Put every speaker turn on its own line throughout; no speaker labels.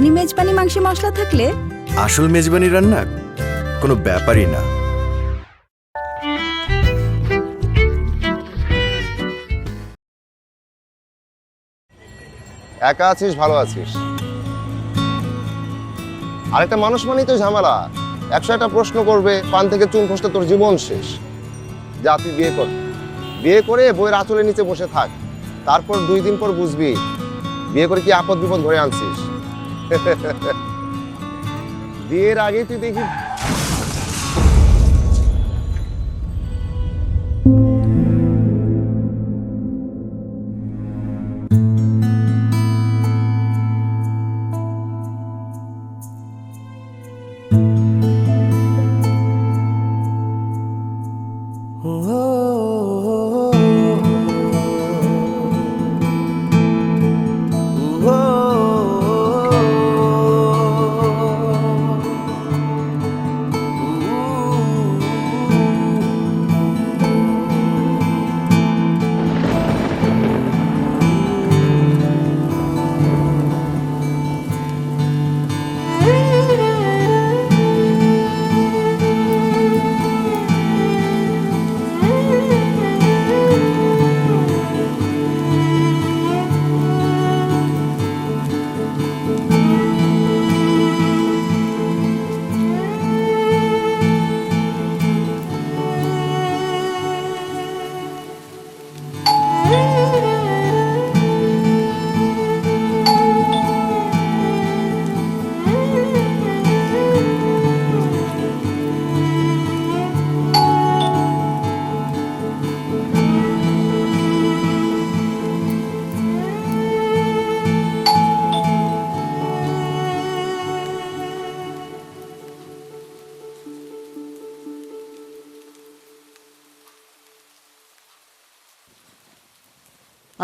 রাঁধুনি মেজবানি মাংসে মশলা থাকলে
আসল মেজবানি রান্না কোনো ব্যাপারই না।
একা আছিস, ভালো আছিস। আরেকটা মানুষ মানেই তো ঝামেলা। 100টা প্রশ্ন করবে, পান থেকে চুন খসতে তোর জীবন শেষ। যা তুই বিয়ে কর, বিয়ে করে বইয়ের আঁচলের নিচে বসে থাক, তারপর 2 দিন পর বুঝবি বিয়ে করে কি আপদ বিপদ ধরে আনছিস। বিয়ের আগে তুই দেখি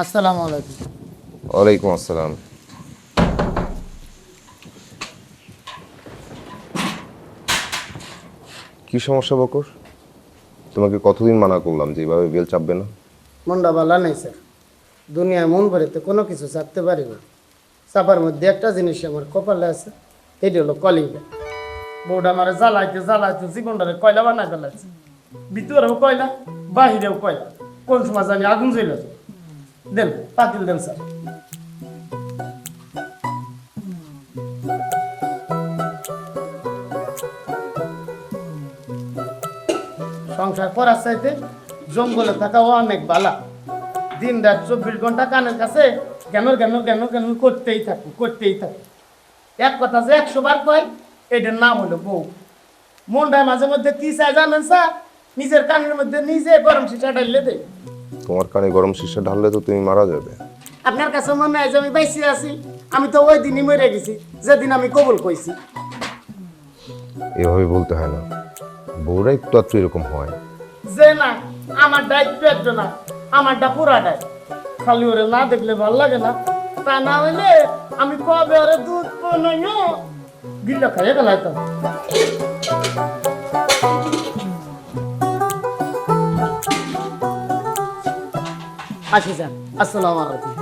আসসালামু আলাইকুম।
ওয়ালাইকুম আসসালাম। কি সমস্যা বকর? তোমাকে কতদিন মানা করলাম যে এইভাবে বেল চাপবে না?
মনটা ভালো নেই স্যার। দুনিয়ায় মন ভরেতে কোনো কিছু চাপতে পারি না। চাপার মধ্যে একটা জিনিস আমার কপালে আছে, এটি হলো কলিং বেল। বউটা আমার জ্বালাইতে জ্বালাইতে জীবনটারে কয়লা বানাই ফেলাইছে। ভিতরেও কয়লা, বাহিরেও কয়লা। কোন সময় জানি আগুন জ্বলে যায়। দেন পাতিল দেন স্যার। সংসার করার চাইতে জঙ্গলে থাকা অনেক বালা। দিন রাত 24 ঘন্টা কানের কাছে জ্ঞানর জ্ঞানর জ্ঞানর জ্ঞানর করতেই থাকো, করতেই থাকো। এক কথা যে 100 বার কয়, এটার নাম হলো বউ। মনটায় মাঝে মধ্যে কি চায় জানেন স্যার? নিজের কানের মধ্যে নিজে গরম শিশা ঢাললে দেয়।
তোমার কানে গরম শিশা ঢাললে তো তুমি মারা যাবে।
আপনার কাছে মনে হয় যে আমি বাইসে আছি? আমি তো ওই দিনই মরে গেছি যেদিন আমি কবুল কইছি।
এভাবে বলতে হয় না, বউরাই তো একটু এরকম হয়।
যে না, আমার দায়িত্ব একজন না, আমারটা পুরাটাই। খালি ওরে না দেখলে ভাল লাগে না। তা না হইলে আমি কবে ওরে দুধ পানাইও গিল্লা খাইয়ে গেলাইতাম। আসি স্যার, আসসালামু আলাইকুম।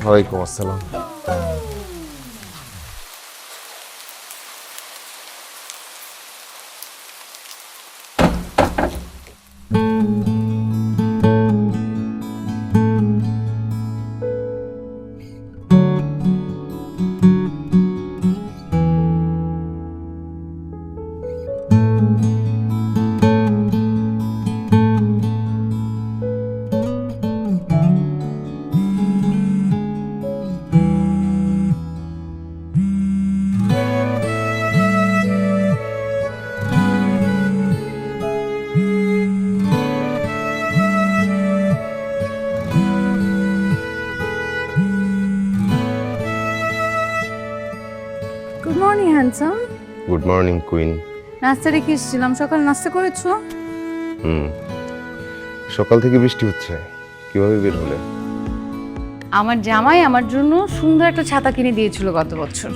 ওয়ালাইকুম আসসালাম।
Good morning handsome.
Good morning queen.
নাস্তা রেখে এসেছিলাম, সকাল নাস্তা করেছো?
সকাল থেকে বৃষ্টি হচ্ছে, কিভাবে বের হলে?
আমার জামাই আমার জন্য সুন্দর একটা ছাতা কিনে দিয়েছিল গত বছর,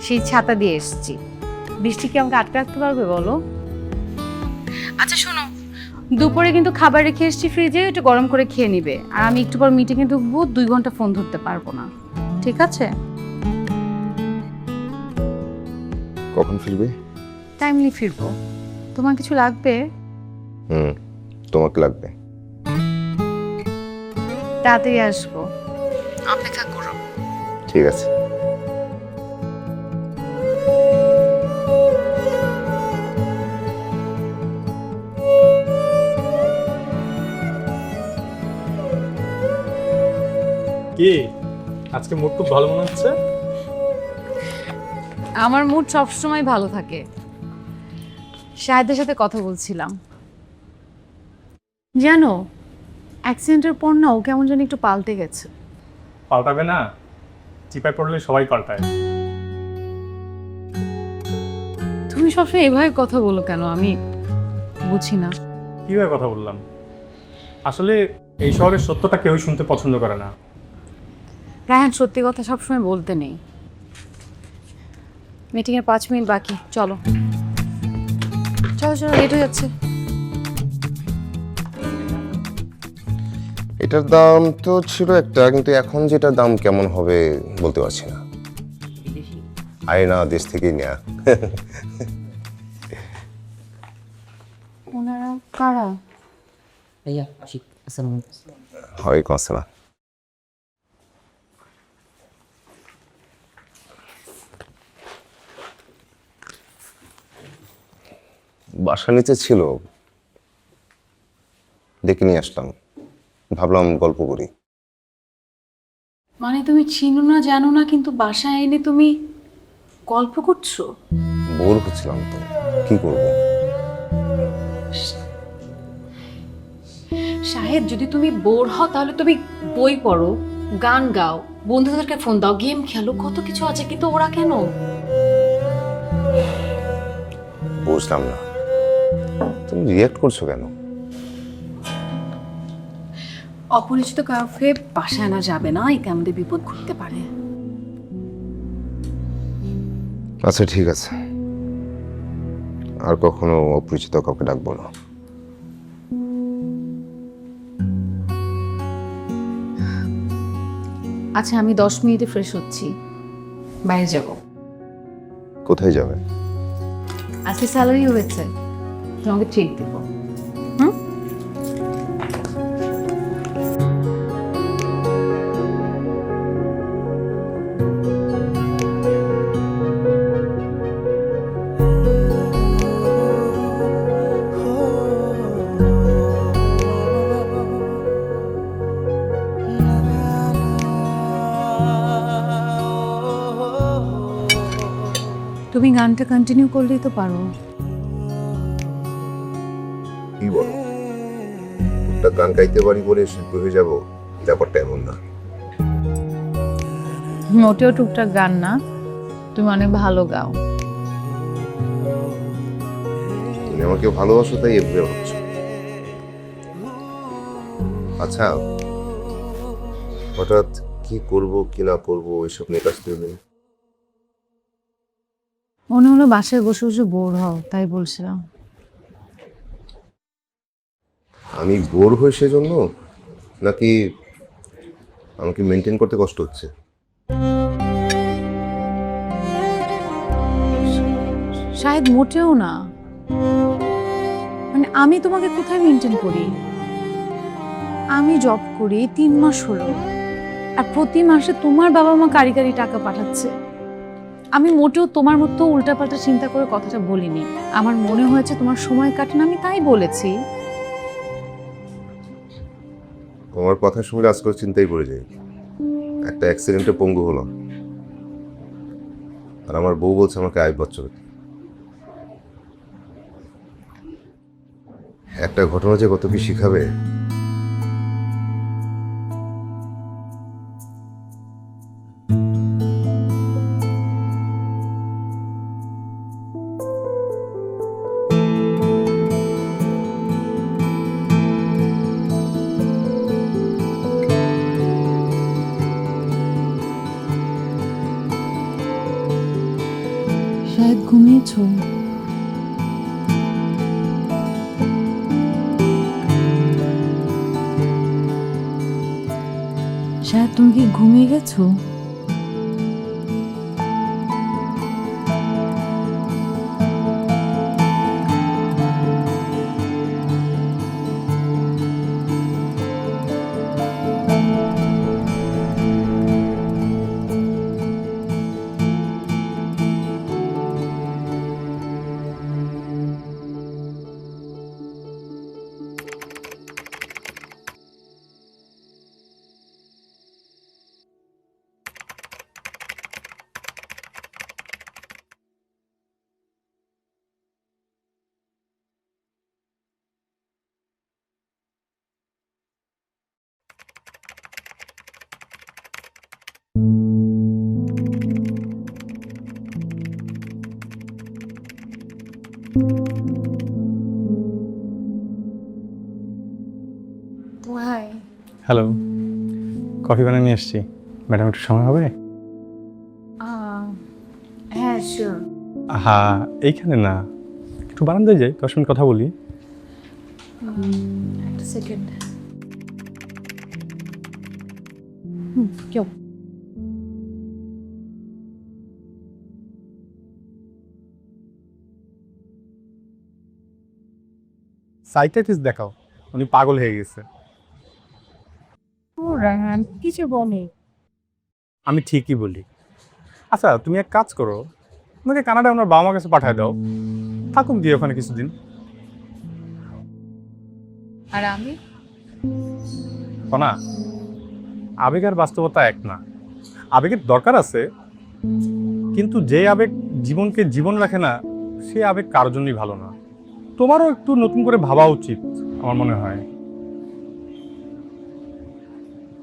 সেই ছাতা দিয়ে এসেছি। বৃষ্টি কি আমাকে আটকে রাখতে পারবে বলো? আচ্ছা শোনো, দুপুরে কিন্তু খাবার রেখে এসেছি ফ্রিজে, একটু গরম করে খেয়ে নিবে। আর আমি একটু পর মিটিংয়ে ঢুকবো, 2 ঘন্টা ফোন ধরতে পারবো না, ঠিক আছে?
কখন ফিরবে?
টাইমলি ফিরবো। তোমার কিছু লাগবে?
তোমাকে লাগবে।
তাড়াতাড়ি আসবো, অপেক্ষা করো।
ঠিক আছে।
কি আজকে মুড খুব ভালো মনে হচ্ছে?
আমার মুড সবসময় ভালো থাকে। শাহেদের সাথে কথা বলছিলাম, জানো অ্যাক্সিডেন্টের পর না ও কেমন জানি একটু পাল্টে গেছে।
পাল্টাবে না? চিপায় পড়লে সবাই পাল্টায়।
তুমি সবসময় এভাবে কথা বলো কেন, আমি বুঝি না।
কিভাবে কথা বললাম? আসলে এই শহরের সত্যটা কেউই শুনতে পছন্দ করে না।
রায়হান, সত্যি কথা সবসময় বলতে নেই। মিটিংয়ের 5 মিনিট বাকি, চলো চলো চলো, লেট হয়ে যাচ্ছে।
এটার দাম তো ছিল একটা, কিন্তু এখন যেটা দাম কেমন হবে বলতে পারছি না। আরে না, দেশ থেকেই নেয়া।
ওনারা কারা?
ভাইয়া আশিক, আসসালামু আলাইকুম।
ওয়ালাইকুম আসসালাম। বাসা নিচে ছিল, ডেকে নিয়ে আসলাম, ভাবলাম গল্প করি।
মানে তুমি চিনো না জানো না, কিন্তু বাসায় এনে তুমি গল্প করছো?
বোর হচ্ছিলাম তো, কি করব।
শাহেদ, যদি তুমি বোর হও তাহলে তুমি বই পড়ো, গান গাও, বন্ধুদেরকে ফোন দাও, গেম খেলো, কত কিছু আছে। কিন্তু ওরা কেন?
বুঝলাম না, তুমি রিয়াক্ট করছো কেন?
অপরিচিত কাউকে বাসায় আনা যাবে না, এতে আমাদের বিপদ ঘটতে পারে।
আচ্ছা ঠিক আছে, আর কখনো অপরিচিত কাউকে ডাকবো না।
আচ্ছা, আমি 10 মিনিটে ফ্রেশ হচ্ছি, বাইরে যাব।
কোথায় যাবে?
আজকে স্যালারি হয়েছে, তোমাকে ট্রিট দেব। হুম? তুমি গানটা কন্টিনিউ করলেই তো পারো।
কি বলো, একটা গান গাইতে পারি বলে শিল্পী হয়ে যাবো? ব্যাপারটা এমন না।
মোটেও টুকটাক গান না, তুমি অনেক ভালো গাও।
তুমি আমাকে ভালোবাসো তাই এভাবে হচ্ছে। আচ্ছা, হঠাৎ কি করব কি না করব এইসব নিয়ে কাজ করবে?
মনে হলো বাসায় বসে বসে বোর হও, তাই বলছিলাম।
আমি বোর হই সেজন্য, নাকি আমাকে মেনটেন করতে কষ্ট হচ্ছে?
শায়দ মোটেও না, মানে আমি তোমাকে কোথায় মেনটেন করি? আমি জব করি 3 মাস হলো, আর প্রতি মাসে তোমার বাবা মা কারি কারি টাকা পাঠাচ্ছে। আমি মোটেও তোমার মতো উল্টাপাল্টা চিন্তা করে কথাটা বলিনি। আমার মনে হয়েছে তোমার সময় কাটে না, আমি তাই বলেছি।
তোমার কথা শুনলে আজকাল চিন্তাই পড়ে যায়। একটা অ্যাক্সিডেন্টে পঙ্গু হলাম, আর আমার বউ বলছে আমাকে 8 বছর। একটা ঘটনা যে কত কি শিখাবে।
শায়দ ঘুমিয়েছো। শায়দ তুমি কি ঘুমিয়ে গেছো? হাই।
হ্যালো, কফি বানিয়ে নিয়ে এসছি। ম্যাডাম একটু সময় হবে?
হ্যাঁ শিওর।
হ্যাঁ, এইখানে না, একটু বারান্দায় যাই, 10 মিনিট কথা বলি।
একটা সেকেন্ড। কেউ
সাইকিয়াট্রিস্ট দেখাও, উনি পাগল হয়ে গেছে।
রায়হান কিছু বলে।
আমি ঠিকই বলি। আচ্ছা, তুমি এক কাজ করো, তোমাকে কানাডায় আমার বাবা মার কাছে পাঠায় দাও, থাকুন গিয়ে ওখানে কিছুদিন।
আর আমি
না, আবেগ আর বাস্তবতা এক না। আবেগের দরকার আছে, কিন্তু যে আবেগ জীবনকে জীবন রাখে না, সে আবেগ কারোর জন্যই ভালো না। তোমারও একটু নতুন করে ভাবা উচিত আমার মনে হয়।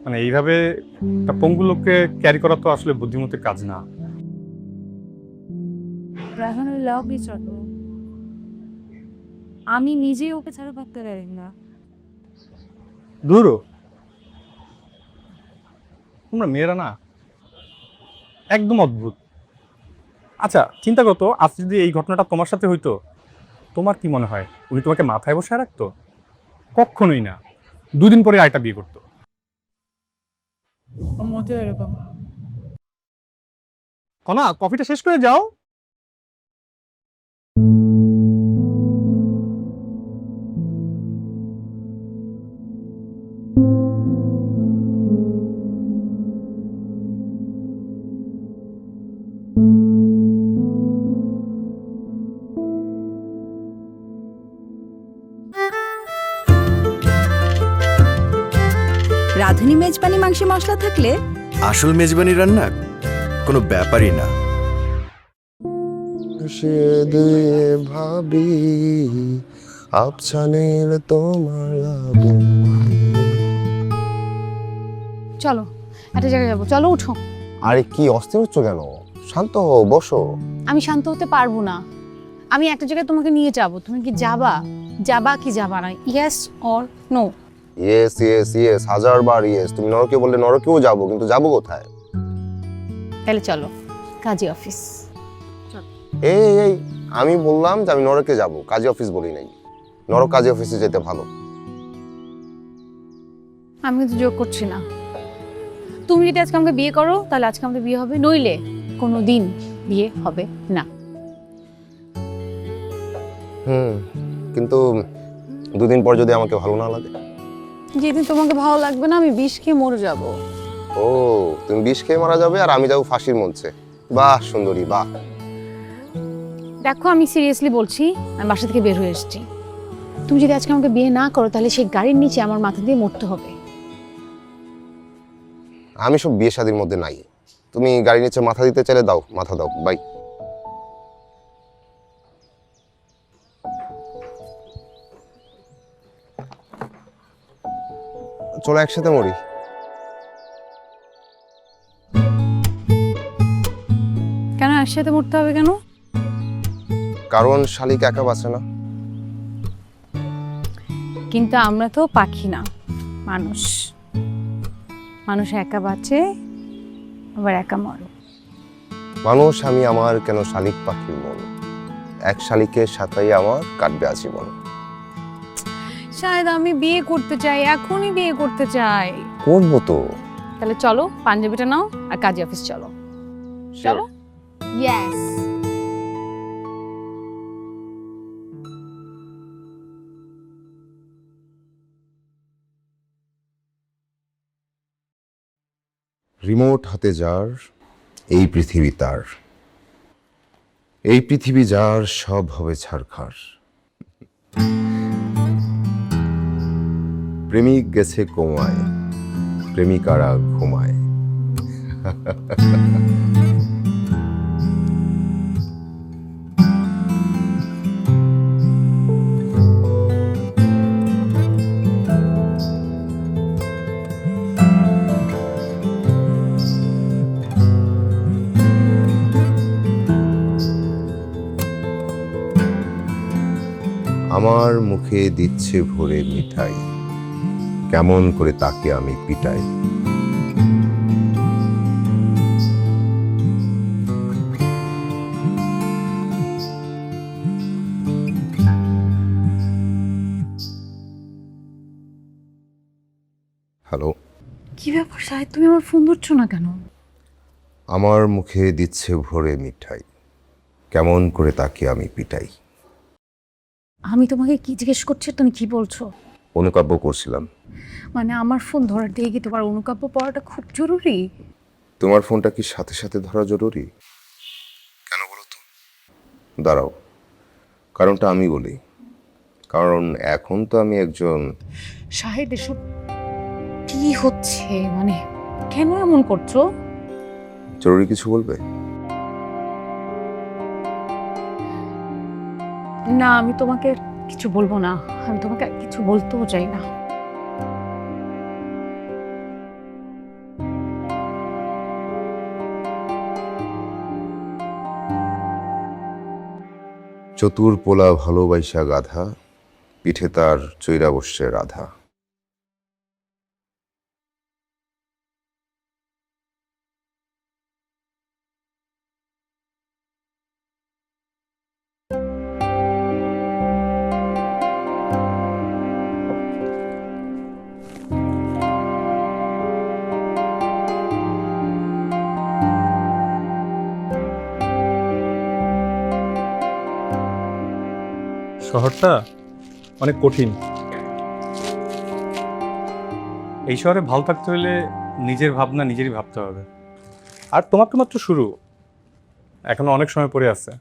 মানে এইভাবে একটা পঙ্গু লোককে ক্যারি করা তো আসলে বুদ্ধিমতের কাজ না।
রায়হানের লাভ চলো, আমি নিজেই ওকে ছাড়া ভাবতে পারি না।
দূরও তোমরা মেয়েরা না একদম অদ্ভুত। আচ্ছা চিন্তা করতো, আজ যদি এই ঘটনাটা তোমার সাথে হইতো, তোমার কি মনে হয় উনি তোমাকে মাথায় বসায় রাখতো? কখনোই না। 2 দিন পরে আরেকটা বিয়ে করতো।
মতে এরকম
কনা, কফিটা শেষ করে যাও।
রাঁধুনি মেজবানি মাংসে মশলা থাকলে
আসল মেজবানি রান্না কোনো ব্যাপারই না।
সে দিয়ে ভাবি আফসানের তোমার
চলো একটা জায়গায় যাবো, চলো উঠো।
আরে কি অস্থির হচ্ছ কেন? শান্ত হও, বসো।
আমি শান্ত হতে পারবো না। আমি একটা জায়গায় তোমাকে নিয়ে যাব, তুমি কি যাবা? যাবা কি যাবা না? Yes or no?
Yes yes yes, 1000 বার ইয়েস। তুমি নরকে বললে নরকেও যাবো, কিন্তু যাবো কোথায়?
তাহলে চলো কাজী অফিস।
এই এই, আমি বললাম যে আমি নরকে যাব, কাজী অফিস বলি নাই। নরক কাজী অফিসে যেতে ভালো।
আমি কিন্তু জোর করছি না। তুমি যদি আজকে আমাকে বিয়ে করো, তাহলে আজকে আমাদের বিয়ে হবে, নইলে কোনো দিন বিয়ে হবে না।
কিন্তু 2 দিন পর যদি আমাকে ভালো না লাগে?
যেদিন তোমাকে ভালো লাগবে না, আমি বিষ খেয়ে মরে যাব।
ও, তুমি বিষ খেয়ে মারা যাবে আর আমি যাবো ফাঁসির মঞ্চে। বাহ সুন্দরী, বাহ।
দেখো আমি সিরিয়াসলি বলছি, আমি বাসা থেকে বের হয়ে এসেছি। তুমি যদি আজকে আমাকে বিয়ে না করো, তাহলে সেই গাড়ির নিচে আমার মাথা দিয়ে মরতে হবে।
আমি সব বিয়ে শাদীর মধ্যে নাই। তুমি গাড়ির নিচে মাথা দিতে চাইলে দাও, মাথা দাও, বাই। চলো একসাথে মরি।
কেন একসাথে মরতে হবে কেন?
কারণ শালিক একা বাঁচে না।
কিন্তু আমরা তো পাখি না, মানুষ। মানুষ একা বাঁচে, আবার একা মরে।
মানুষ আমি আমার, কেন শালিক পাখির মন। এক শালিকের সাথেই আমার কাটবে আজীবন।
শায়দ আমি বিয়ে করতে চাই, এখনই বিয়ে করতে চাই।
করবো তো।
তাহলে চলো পাঞ্জাবিটা নাও আর কাজী অফিস চলো। চলো। ইয়েস।
রিমোট হাতে যার, এই পৃথিবী তার। এই পৃথিবী যার, সব হবে ছারখার। প্রেমিক গেছে কোমায়, প্রেমিকারা ঘুমায়। আমার মুখে দিচ্ছে ভরে মিঠাই, কেমন করে তাকে আমি পিটাই। হ্যালো,
কি ব্যাপার শাহেদ, তুমি আমার ফোন ধরছো না কেন?
আমার মুখে দিচ্ছে ভরে মিঠাই, কেমন করে তাকে আমি পিটাই।
আমি তোমাকে কি জিজ্ঞেস করছি, তুমি কি বলছো?
অনুকাব্য করছিলাম।
মানে আমার ফোন ধরার দিয়ে কি তোমার অনুকাব্য পড়াটা খুব জরুরি?
তোমার ফোনটা কি সাথে সাথে ধরা জরুরি? কেন বলো তো? দাঁড়াও, কারণটা আমি বলি। কারণ এখন তো আমি একজন।
শাহেদ, এসব কি হচ্ছে? মানে কেন এমন করছো?
জরুরি কিছু বলবে?
না, আমি তোমাকে কিছু বলবো না। আমি তোমাকে কিছু বলতেও চাই না।
চতুর পোলা ভালোবাসা গাধা, পিঠে তার চৈরা বসছে রাধা।
শহরটা অনেক কঠিন। এই শহরে ভালো থাকতে হলে নিজের ভাবনা নিজেরই ভাবতে হবে। আর তোমার তো মাত্র শুরু, এখনো অনেক সময় পড়ে আছে।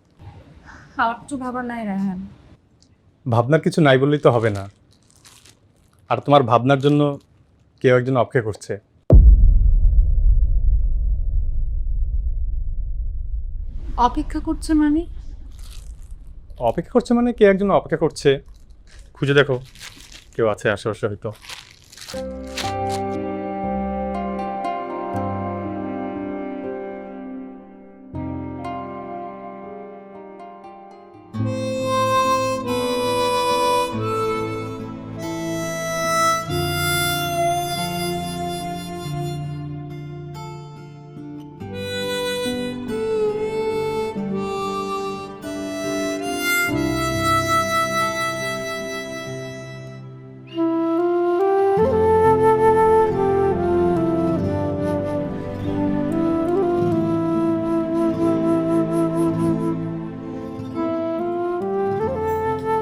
আর কিছু ভাবার নাই রায়হান।
ভাবনার কিছু নাই বললেই তো হবে না। আর তোমার ভাবনার জন্য কেউ একজন অপেক্ষা করছে।
অপেক্ষা করছে মানে?
অপেক্ষা করছে মানে কে একজন অপেক্ষা করছে, খুঁজে দেখো কেউ আছে আশেপাশে হয়তো।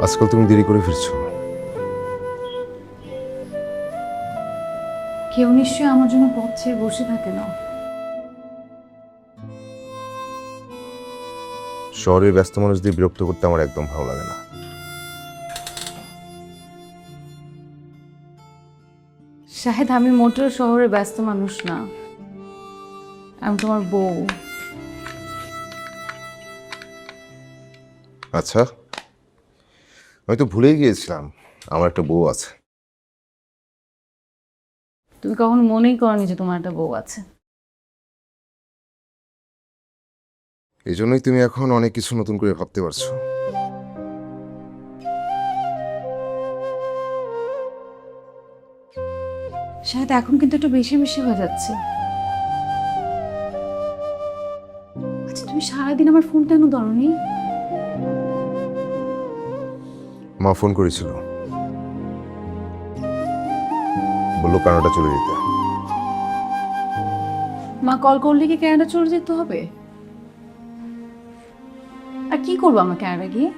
আজকাল তুমি দেরি করে ফিরছো।
কেউ নিশ্চয়ই আমার জন্য পথ ছেড়ে বসে থাকে না।
শহরের ব্যস্ত মানুষদের বিরক্ত করতে আমার একদম ভালো লাগে না।
শাহেদ, আমি মোটেও শহরে ব্যস্ত মানুষ না। আমি তোমার বউ।
আচ্ছা, আমি তো ভুলেই গিয়েছিলাম আমার একটা বউ আছে।
তুমি কখনো মনেই করনি যে তোমার একটা বউ আছে?
এই জন্যই তুমি এখন অনেক কিছু নতুন করে ভাবতে পারছো।
শাহেদ, এখন কিন্তু একটু বেশি বেশি হয়ে যাচ্ছে। আচ্ছা, তুমি সারাদিন আমার ফোন কেন ধরোনি?
মা ফোন করেছিল, বললো কানাডা চলে যেতে।
মা কল করলে কি ক্যানাডা চলে যেতে হবে? আর কি করবো আমরা ক্যানাডা গিয়ে?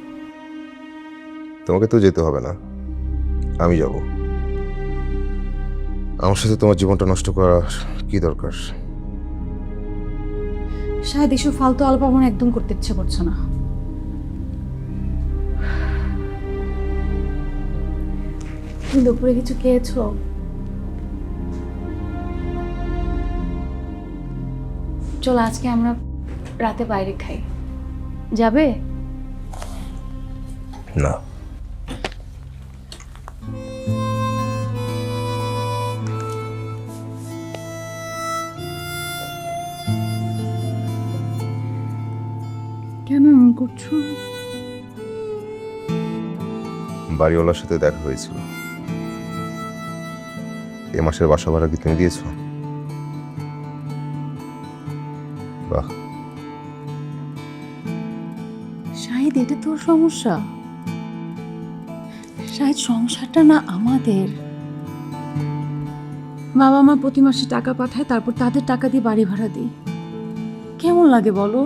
তোমাকে তো যেতে হবে না, আমি যাব। আমার সাথে তোমার জীবনটা নষ্ট করার কি দরকার?
শাহেদ, এসব ফালতু আলাপ আমার একদম করতে ইচ্ছে করছে না। তুমি দুপুরে কিছু খেয়েছো? চলো আজকে আমরা রাতে বাইরে খাই, যাবে?
না,
কেন এমন করছো?
বাড়িওয়ালার সাথে দেখা হয়েছিল, এ মাসের বাসা ভাড়া কি তুমি দিয়েছো? বাহ,
শাহিদ, এটা তোর সমস্যা। শাহিদ, সংসারটা না আমাদের। বাবা মা প্রতি মাসে টাকা পাঠায়, তারপর তাদের টাকা দিয়ে বাড়ি ভাড়া দিই। কেমন লাগে বলো?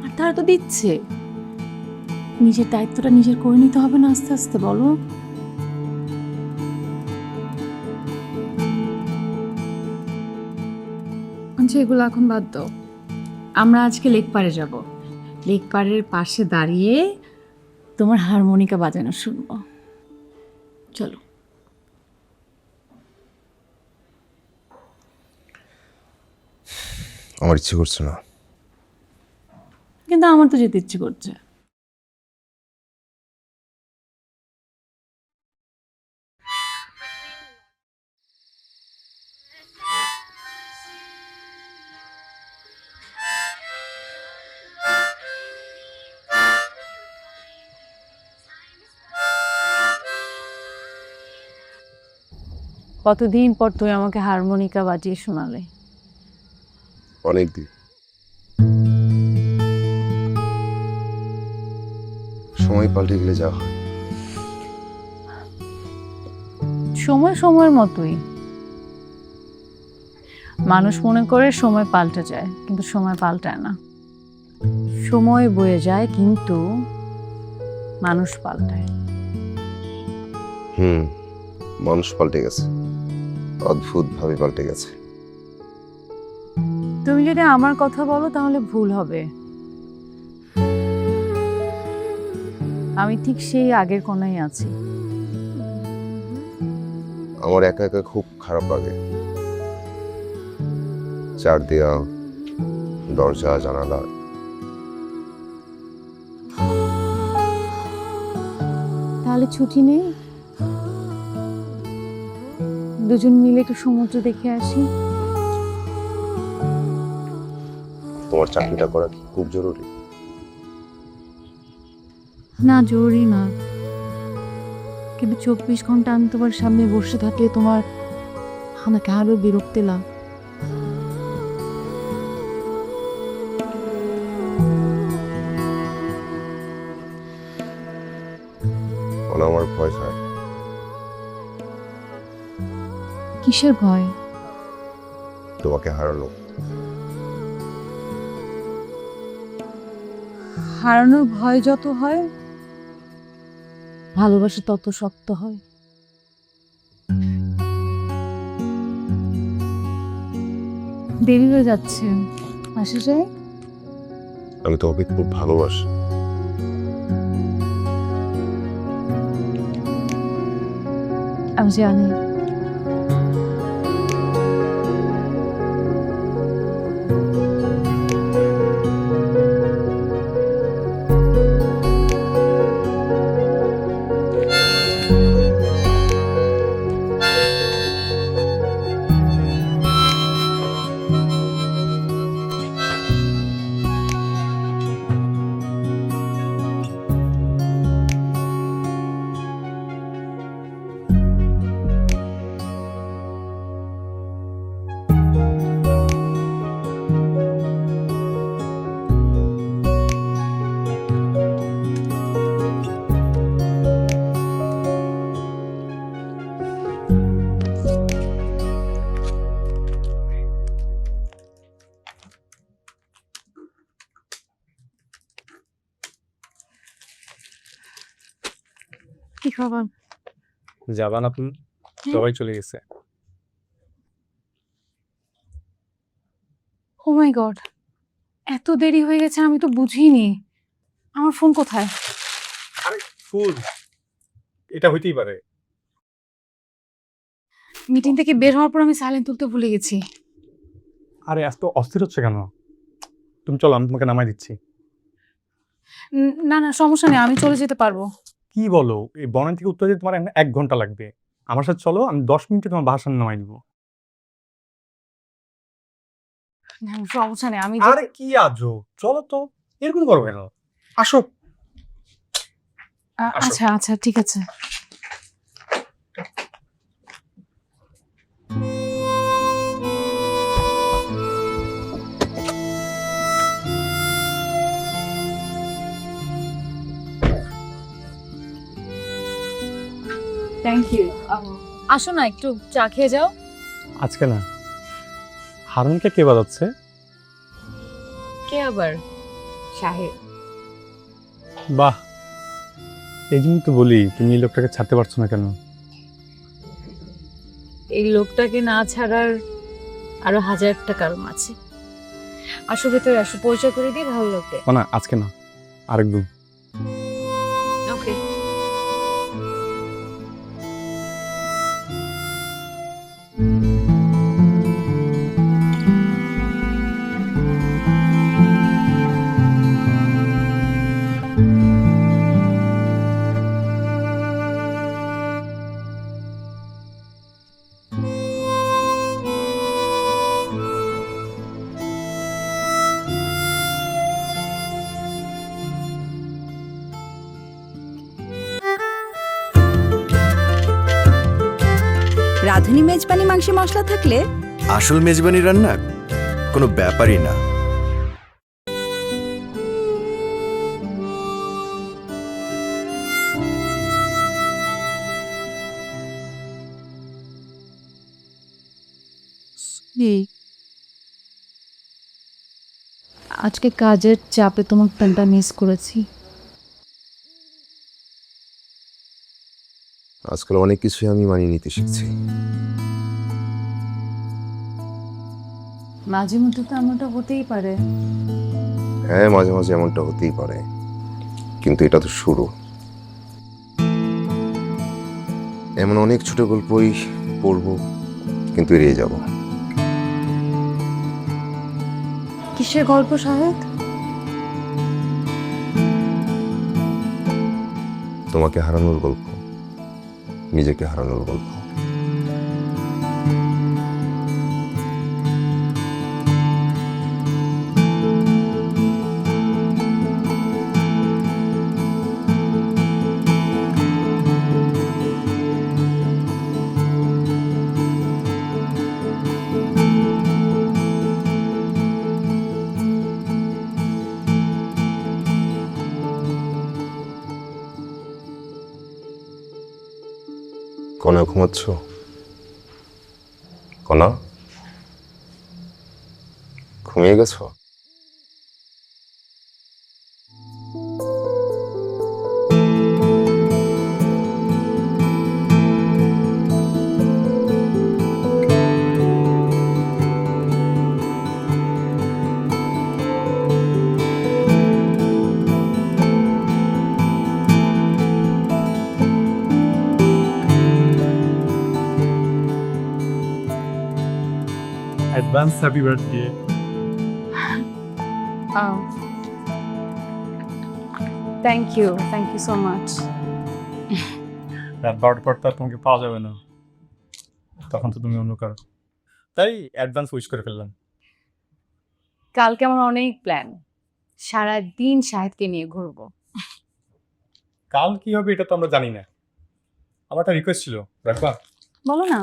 আর তারা তো দিচ্ছে। নিজের দায়িত্বটা নিজের করে নিতে হবে না আস্তে আস্তে, বলো? আচ্ছা, এগুলো এখন বাদ দাও। আমরা আজকে লেক পাড়ে যাব। লেক পাড়ের পাশে দাঁড়িয়ে তোমার হারমোনিকা বাজানো শুনবো। চলো।
আমার ইচ্ছে করছে না।
কিন্তু আমার তো যেতে ইচ্ছে করছে। কতদিন পর তুই আমাকে হারমোনিকা বাজিয়ে শোনালে।
অনেক দিন। সময় পাল্টে গেলে যা হয়।
সময় সময়ের মতোই। মানুষ মনে করে সময় পাল্টে যায়, কিন্তু সময় পাল্টায় না। সময় বয়ে যায়, কিন্তু মানুষ পাল্টায়।
মানুষ পাল্টে গেছে, অদ্ভুত ভাবে পাল্টে গেছে।
তুমি যদি আমার কথা বলো তাহলে ভুল হবে। আমি ঠিক সেই আগের কোনায় আছি।
আমার একা একা খুব খারাপ লাগে। চার দেওয়া, দরজা জানালা।
তাহলে ছুটি নেই, দুজন মিলে একটু সমুদ্র দেখে আসি।
তোমার চাকরিটা করা কি খুব জরুরি?
না, জরুরি না, কিন্তু 24 ঘন্টা আমি তোমার সামনে বসে থাকলে তোমার আমাকে আরো বিরক্তি লাগ।
আমার ভয় হয়।
কিসের ভয়?
তোমাকে হারানো।
হারানোর ভয় যত হয়, ভালোবাসা তত শক্ত হয়। দেরি হয়ে যাচ্ছে, আসে যাই।
আমি তোমাকে খুব ভালোবাসি।
আমি জানি। কি খবর?
যাবা না তুমি? সবাই চলে গেছে।
ও মাই গড, এত দেরি হয়ে গেছে, আমি তো বুঝিনি। আমার ফোন কোথায়?
আরে ফুল, এটা হইতেই পারে।
মিটিং থেকে বের হওয়ার পর আমি সাইলেন্ট তুলতে ভুলে গেছি।
আরে এত অস্থির হচ্ছে কেন? তুমি চলো, আমি তোমাকে নামাই দিচ্ছি।
না না, সমস্যা নেই, আমি চলে যেতে পারবো।
কি বলো? এই বনানী থেকে উত্তর যেতে তোমার 1 ঘন্টা লাগবে। আমার সাথে চলো, আমি 10 মিনিটে তোমার বাসার নামাই দিব।
না, সমস্যা নেই, আমি
আরে কি আজো, চলো তো, এরকম করো কেন? আসো। আসো।
আচ্ছা আচ্ছা, ঠিক আছে। Thank you. আসো না, একটু চা খেয়ে যাও।
আজকে না, হারুনকে কে বাজাচ্ছে?
কে আবার? শাহেদ।
বাহ, এই জন্য তো বলি তুমি এই লোকটাকে ছাড়তে পারছো না কেন?
এই লোকটাকে না ছাড়ার আরো হাজারটা কারণ আছে। আসো ভেতরে আসো, পরিচয় করে দিয়ে ভালো লাগবে।
না আজকে না, আরেকদিন।
ওকে।
রাঁধুনি মেজবানি মাংসে মশলা থাকলে
আসল মেজবানি রান্না কোনো ব্যাপারই না।
আজকে কাজের চাপে তোমার প্যান্টটা মিস করেছি।
আজকাল অনেক কিছুই আমি মানিয়ে নিতে শিখছি।
মাঝে মধ্যে তো এমনটা হতেই পারে।
হ্যাঁ, মাঝে মাঝে এমনটা হতেই পারে, কিন্তু এটা তো শুরু। এমন অনেক ছোট গল্পই পড়বো, কিন্তু এড়িয়ে যাব।
কিসের গল্প শাহেদ?
তোমাকে হারানোর গল্প, নিজেকে হারানোর গল্প। কনা, ঘুমাচ্ছ? কনা, ঘুমিয়ে গেছো?
Advance happy birthday.
Thank you so much.
রাত 12টার পর তো আর তোমাকে পাওয়া যাবে না, তখন তো তুমি অন্য কারো, তাই অ্যাডভান্স উইশ করে ফেললাম।
কালকে আমার অনেক প্ল্যান, সারাদিন শাহেদকে নিয়ে ঘুরবো।
কাল কি হবে এটা তো আমরা জানি না। আমার একটা রিকোয়েস্ট ছিল, রাখবা?
বলো না।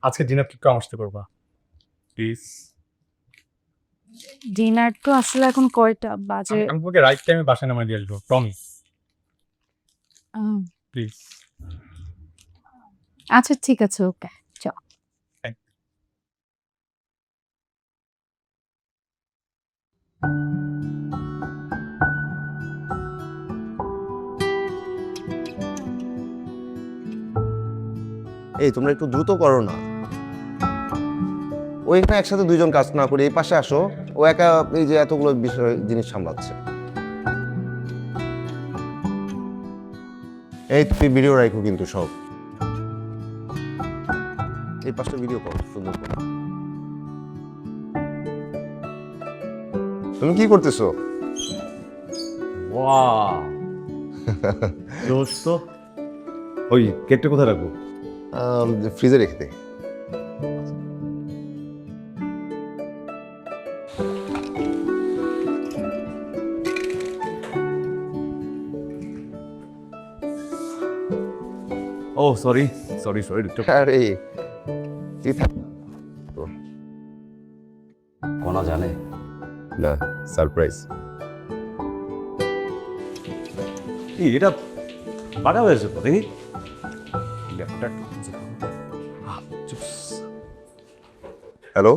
আজকে ডিনার একটু আসতে করবা প্লিজ।
ডিনার তো আসলে এখন কয়টা বাজে?
আমি তোমাকে রাইট টাইমে বাসায় নামাই দিয়ে আসবো, প্রমিস প্লিজ।
আচ্ছা ঠিক আছে, ওকে।
এই তোমরা একটু দ্রুত করো না। ও এখানে একসাথে দুইজন কাজ না করে এই পাশে আসো। ও একা এই যে এতগুলো বিষয় জিনিস সামলাচ্ছে। এই তুমি ভিডিও রাখো কিন্তু সব। এই পাশটা ভিডিও করো সুন্দর করে। তুমি কি করতেছো?
ওয়াও দোস্ত, ওই কেকটা কোথায় রাখবো?
ফ্রিজে রেখে দে।
ও সরি সরি সরি।
আরে তুই থাক।
কোনা জানে
না, সারপ্রাইজ।
এটা বাড়া হয়েছে তো দেখি। ব্যাপারটা একটু বুঝে নাও। চুপ।
হ্যালো,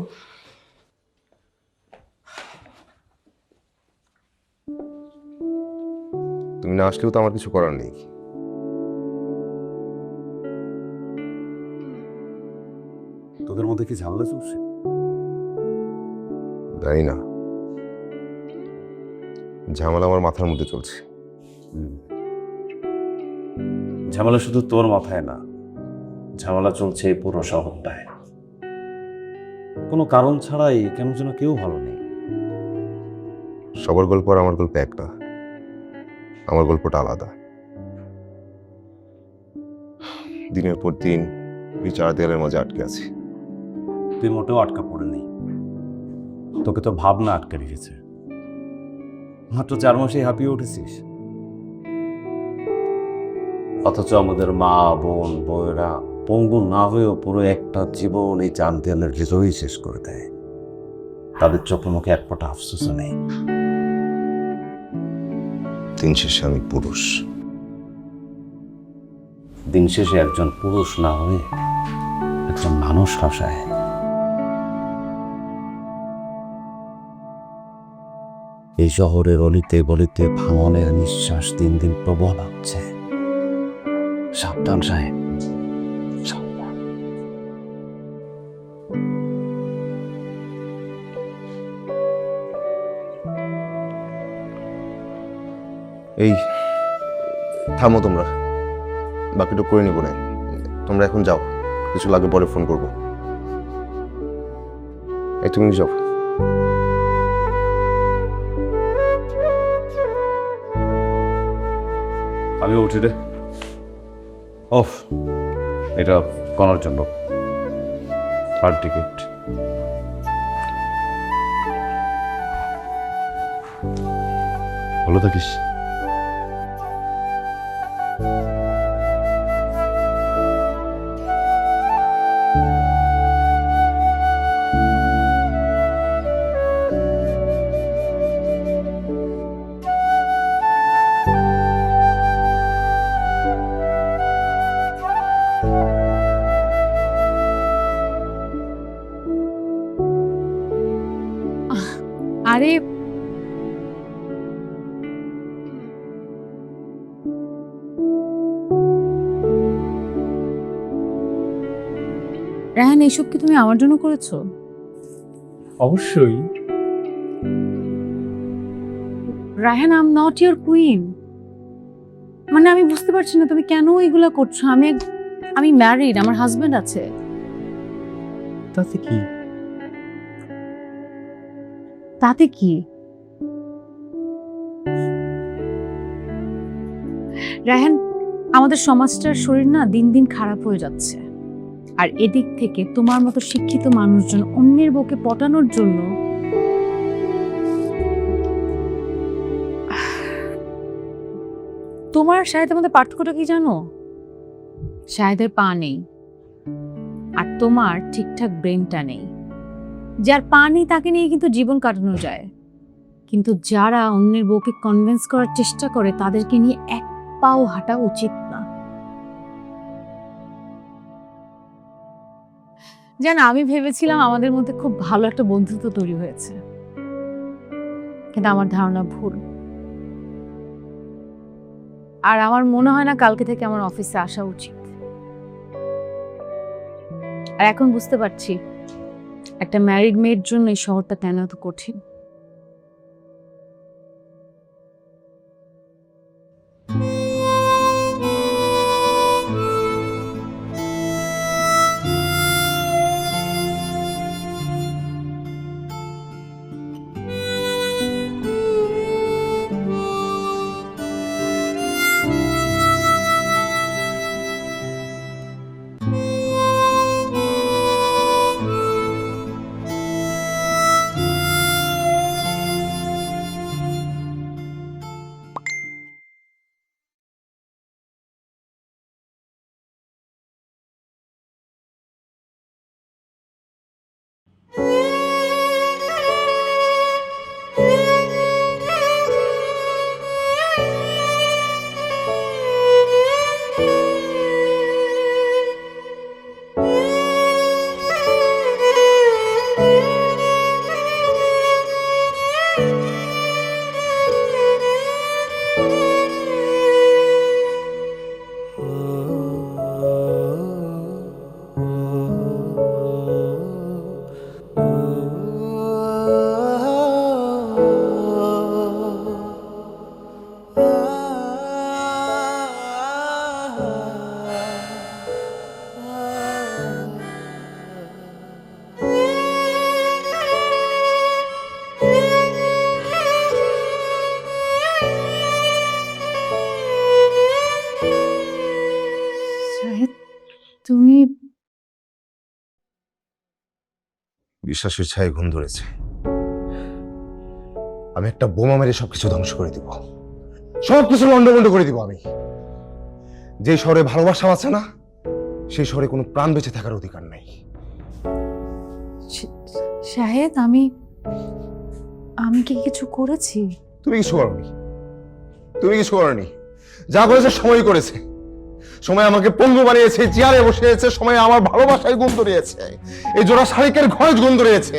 তুমি না আসলেও তো আমার কিছু করার নেই।
তোদের মধ্যে কি ঝামেলা চলছে?
জানি না, ঝামেলা আমার মাথার মধ্যে চলছে।
ঝামেলা শুধু তোর মাথায় না, ঝামেলা চলছে এই পুরো শহরটায়। কোনো কারণ ছাড়াই কেন যেন কেউ ভালো নেই।
সবার গল্প আর আমার গল্প এক না, আমার গল্পটা আলাদা। দিনের পর দিন ওই চার দেয়ালের মাঝে আটকে আছি।
তুই মোটেও আটকা পড়ে নেই, তোকে তো ভাবনা আটকে রেখেছে। মাত্র 4 মাসেই হাঁপিয়ে উঠেছিস, অথচ আমাদের মা বোন বউয়েরা পঙ্গু না হয়েও পুরো একটা জীবন এই 4 দেয়ালের ভিতরেই শেষ করে দেয়। তাদের চোখে মুখে এক ফোঁটা আফসোসও নেই।
দিন শেষে আমি পুরুষ।
দিন শেষে একজন পুরুষ না হয়ে একজন মানুষ হাসায়। এই শহরের অলিতে গলিতে ভাঙনের নিঃশ্বাস দিন দিন প্রবল হচ্ছে। সাবধান সাহেব, সাবধান।
এই থামো তোমরা, বাকিটা করে নিবো না। তোমরা এখন যাও, কিছু লাগে পরে ফোন করবো। এই তুমি যাও।
আমি উঠি রে। অফ, এটা করার জন্য আর টিকিট। ভালো থাকিস।
আরে রায়হান, এসব কি তুমি আমার জন্য করেছো?
অবশ্যই।
Raihan, I am not your queen. মানে আমি বুঝতে পারছি না তুমি কেন এগুলো করছো। আমি ম্যারিড, আমার হাজবেন্ড আছে।
তাতে কি?
তাতে কি? রায়হান, আমাদের সমাজটার শরীর না দিন দিন খারাপ হয়ে যাচ্ছে। আর এদিক থেকে তোমার মতো শিক্ষিত মানুষজন অন্যের বউকে পটানোর জন্য তোমার শাহেদের মধ্যে পার্থক্যটা কি জানো? শাহেদের পা নেই আর তোমার ঠিকঠাক ব্রেনটা নেই। যার পা নেই তাকে নিয়ে কিন্তু জীবন কাটানো যায়, কিন্তু যারা অন্যের বউকে কনভিন্স করার চেষ্টা করে তাদেরকে নিয়ে এক পাও হাঁটা উচিত না। জানো, আমি ভেবেছিলাম আমাদের মধ্যে খুব ভালো একটা বন্ধুত্ব তৈরি হয়েছে, কিন্তু আমার ধারণা ভুল। আর আমার মনে হয় না কালকে থেকে আমার অফিসে আসা উচিত। আর এখন বুঝতে পারছি একটা ম্যারিড মেয়ের জন্য এই শহরটা কেন এত কঠিন।
বিশ্বাসের ছায় ঘুম ধরেছে। আমি একটা বোমা মেরে সবকিছু ধ্বংস করে দিব, সবকিছু লন্ডভন্ড করে দিব। আমি যে শহরে ভালোবাসা আছে না, সেই শহরে কোনো প্রাণ বেঁচে থাকার অধিকার নাই।
শাহেদ, আমি কি কিছু করেছি?
তুমি কিছু করনি, তুমি কিছু করনি। যা করেছে সময় করেছে। সময় আমাকে পঙ্গু বানিয়েছে, চেয়ারে বসিয়েছে। সময় আমার ভালোবাসায় গুণ ধরিয়েছে, এই জোড়া শালিকের ঘরে গুণ ধরিয়েছে।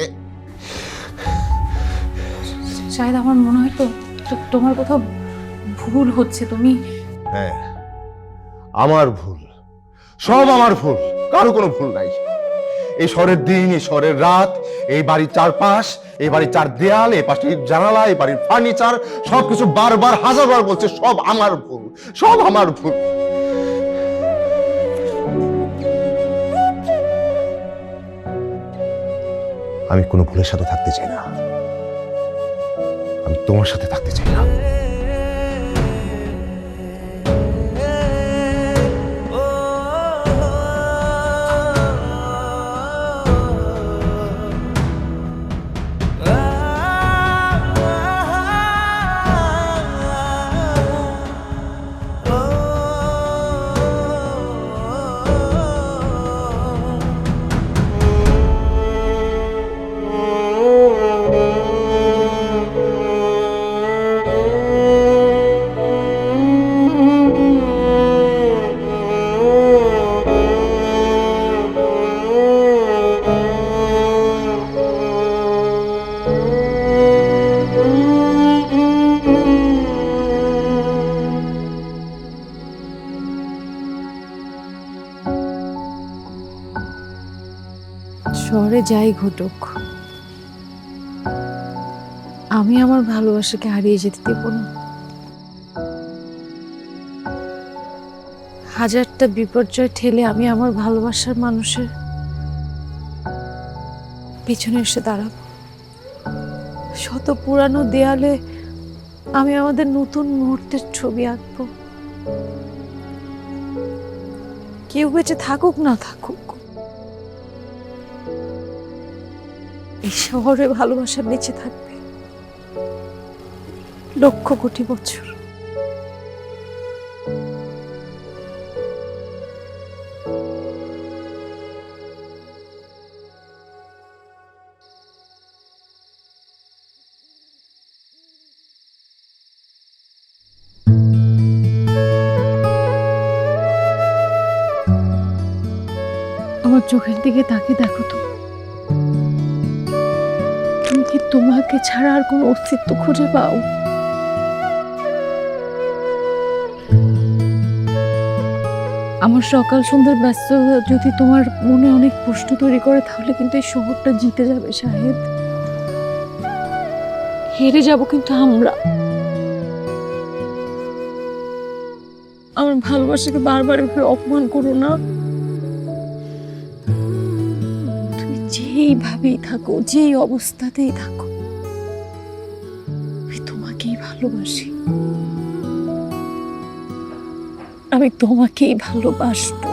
শাহেদ, আমার মনে হয় তো তোমার কোথাও ভুল হচ্ছে। তুমি
হ্যাঁ, আমার ভুল, সব আমার ভুল, কারো কোনো ভুল নাই। এই শহরের দিন, এই শহরের রাত, এই বাড়ির চারপাশ, এই বাড়ির চার দেয়াল, এই পাশে জানালা, এই বাড়ির ফার্নিচার, সবকিছু বারবার হাজারবার বলছে সব আমার ভুল, সব আমার ভুল। আমি কোনো ভুলের সাথে থাকতে চাই না, আমি তোমার সাথে থাকতে চাই না।
শহরে যাই ঘটুক, আমি আমার ভালোবাসাকে হারিয়ে যেতে দেব না। হাজারটা বিপর্যয় ঠেলে আমি আমার ভালোবাসার মানুষের পিছনে এসে দাঁড়াবো। শত পুরানো দেয়ালে আমি আমাদের নতুন মুহূর্তের ছবি আঁকবো। কেউ বেঁচে থাকুক না থাকুক, এই শহরে ভালোবাসা বেঁচে থাকবে লক্ষ কোটি বছর। আমার চোখের দিকে তাকিয়ে দেখো তো, তুমি কি তোমাকে ছাড়া আর কোনো অস্তিত্ব খুঁজে পাও? আমার সকাল সন্ধ্যার ব্যস্ত যদি তোমার মনে অনেক প্রশ্ন তৈরি করে, তাহলে কিন্তু এই শহরটা জিতে যাবে শাহেদ। হেরে যাব কিন্তু আমরা। আমার ভালোবাসাকে বারবার এভাবে অপমান করো না। তুমি যেইভাবেই থাকো, যেই অবস্থাতেই থাকো, আমি তোমাকেই ভালোবাসি। আমি তোমাকেই ভালোবাসবো।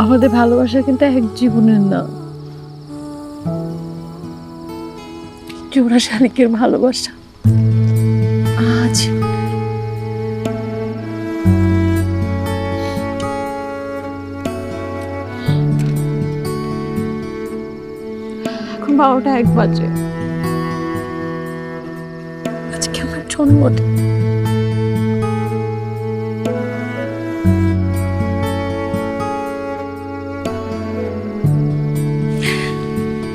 আমাদের ভালোবাসা কিন্তু এক জীবনের না, জোড়া শালিকের ভালোবাসা। আজ এখন 12টা 1 বাজে। আজকে আমার জন্মদিন।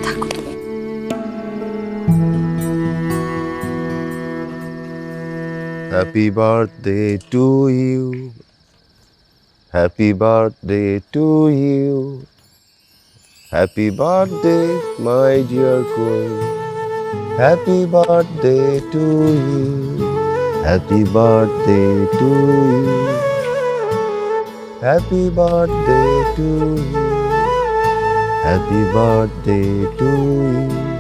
থাকো তুমি।
Happy birthday to you. Happy birthday to you. Happy birthday, my dear queen. Happy birthday to you. Happy birthday to you. Happy birthday to you. Happy birthday to you.